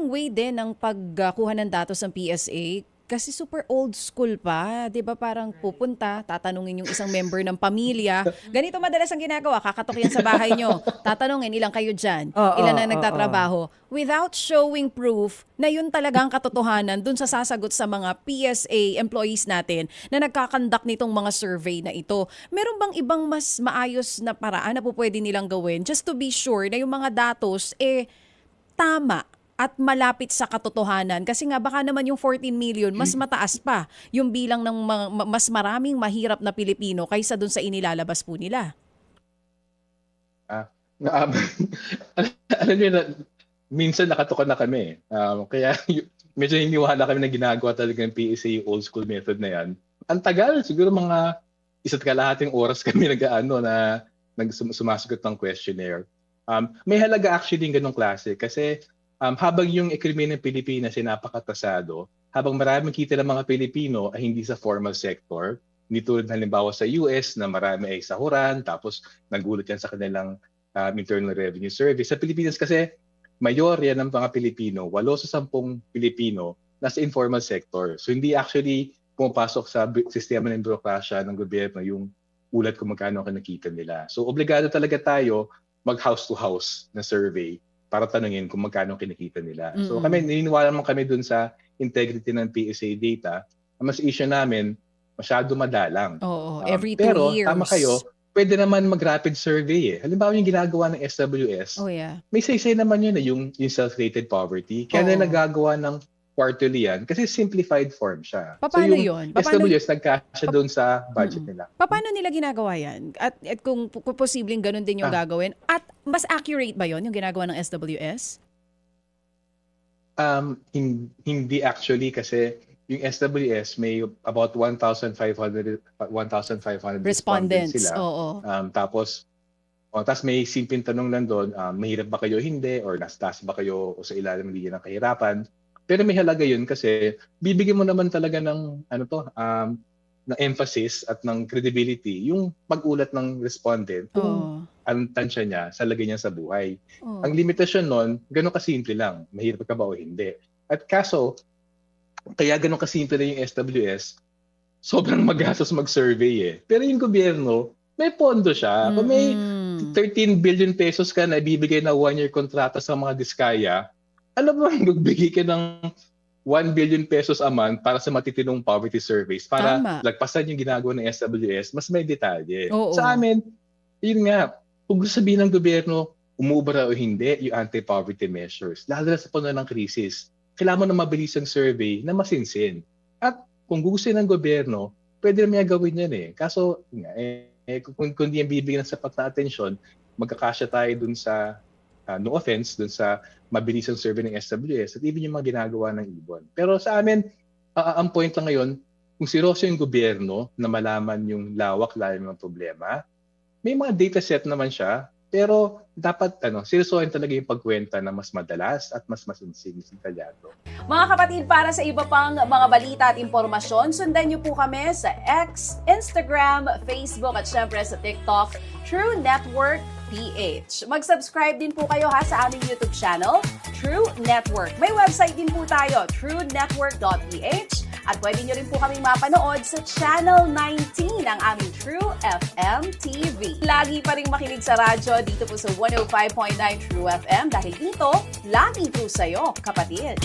yung way din ng pagkuha ng datos ng PSA, kasi super old school pa, 'di ba? Parang pupunta, tatanungin yung isang member ng pamilya. Ganito madalas ang ginagawa, kakatok yan sa bahay nyo. Tatanungin, ilang kayo diyan? Oo, Ilan ang oo. nagtatrabaho? Without showing proof na yun talagang katotohanan dun sa sasagot sa mga PSA employees natin na nagkakandak nitong mga survey na ito. Meron bang ibang mas maayos na paraan na po pwede nilang gawin just to be sure na yung mga datos tama at malapit sa katotohanan? Kasi nga baka naman yung 14 million mas mataas pa yung bilang ng mas maraming mahirap na Pilipino kaysa dun sa inilalabas po nila. Ah, na, alam niyo na, minsan nakatukan na kami. Kaya medyo hiniwala kami na ginagawa talaga ng PSA yung old school method na yan. Ang tagal, siguro mga isa't kalahating oras kami sumasagot ng questionnaire. May halaga actually yung ganong klase kasi habang yung ekonomiya ng Pilipinas ay napakatasado, habang maraming kita ng mga Pilipino ay hindi sa formal sector, hindi tulad halimbawa sa US na marami ay sahuran, tapos nagulat yan sa kanilang Internal Revenue Service. Sa Pilipinas kasi, mayorya ng mga Pilipino, 8 sa 10 Pilipino, nasa informal sector. So hindi actually pumapasok sa sistema ng bürokrasya ng gobyerno yung ulat kung magkano ang nakita nila. So obligado talaga tayo mag-house to house na survey para tanungin kung magkano kinikita nila. So kami, naniniwala naman kami dun sa integrity ng PSA data. Ang mas issue namin, masyado madalang. Oo, every 2 pero years. tama kayo, pwede naman mag-rapid survey eh. Halimbawa yung ginagawa ng SWS, Oh yeah. may say naman yun yung self-rated poverty. Kaya na nagagawa ng quarterly yan kasi simplified form siya. Paano so yung yun? Paano, SWS nagkasya doon sa budget nila. paano nila ginagawa yan? At kung posibleng ganun din yung gagawin? At mas accurate ba yon yung ginagawa ng SWS? Hindi actually kasi yung SWS may about 1,500 respondents sila. Oo. Tapos may simpleng tanong lang doon, mahirap ba kayo hindi or nasa taas ba kayo o sa ilalim ng kahirapan? Pero may halaga yun kasi bibigyan mo naman talaga ng ng emphasis at ng credibility yung pag-ulat ng respondent kung ang tansya niya sa lagay niya sa buhay. Ang limitasyon nun, ganun kasimple lang. Mahirap ka ba o hindi? At kaso, kaya ganun kasimple na yung SWS, sobrang magastos mag-survey eh. Pero yung gobyerno, may pondo siya. Kung may 13 billion pesos ka na ibibigay na 1-year kontrata sa mga diskaya, alam mo, magbigay ka ng 1 billion pesos a month para sa matitinong poverty surveys para lagpasan yung ginagawa ng SWS, mas may detalye. Sa amin, yun nga, kung gusto sabihin ng gobyerno, umubra o hindi yung anti-poverty measures, lalo na sa panahon ng krisis, kailangan mo na mabilis ang survey na masinsin. At kung gusto ng gobyerno, pwede naman gawin yan eh. Kaso, kung di yan bibigyan ng sapat na atensyon, magkakasya tayo dun sa no offense dun sa mabilis ang survey ng SWS at even yung mga ginagawa ng ibon. Pero sa amin, ang point lang ngayon, kung seryoso yung gobyerno na malaman yung lawak-lalim ng problema, may mga data set naman siya, pero dapat seryosohin talaga yung pagkwenta na mas madalas at mas detalyado. Mga kapatid, para sa iba pang mga balita at impormasyon, sundan niyo po kami sa X, Instagram, Facebook at syempre sa TikTok, True Network PH. Mag-subscribe din po kayo sa aming YouTube channel, True Network. May website din po tayo, truenetwork.ph, at pwede nyo rin po kaming mapanood sa Channel 19 ng aming True FM TV. Lagi pa rin makinig sa radyo dito po sa 105.9 True FM dahil dito, lagi true sa'yo, kapatid.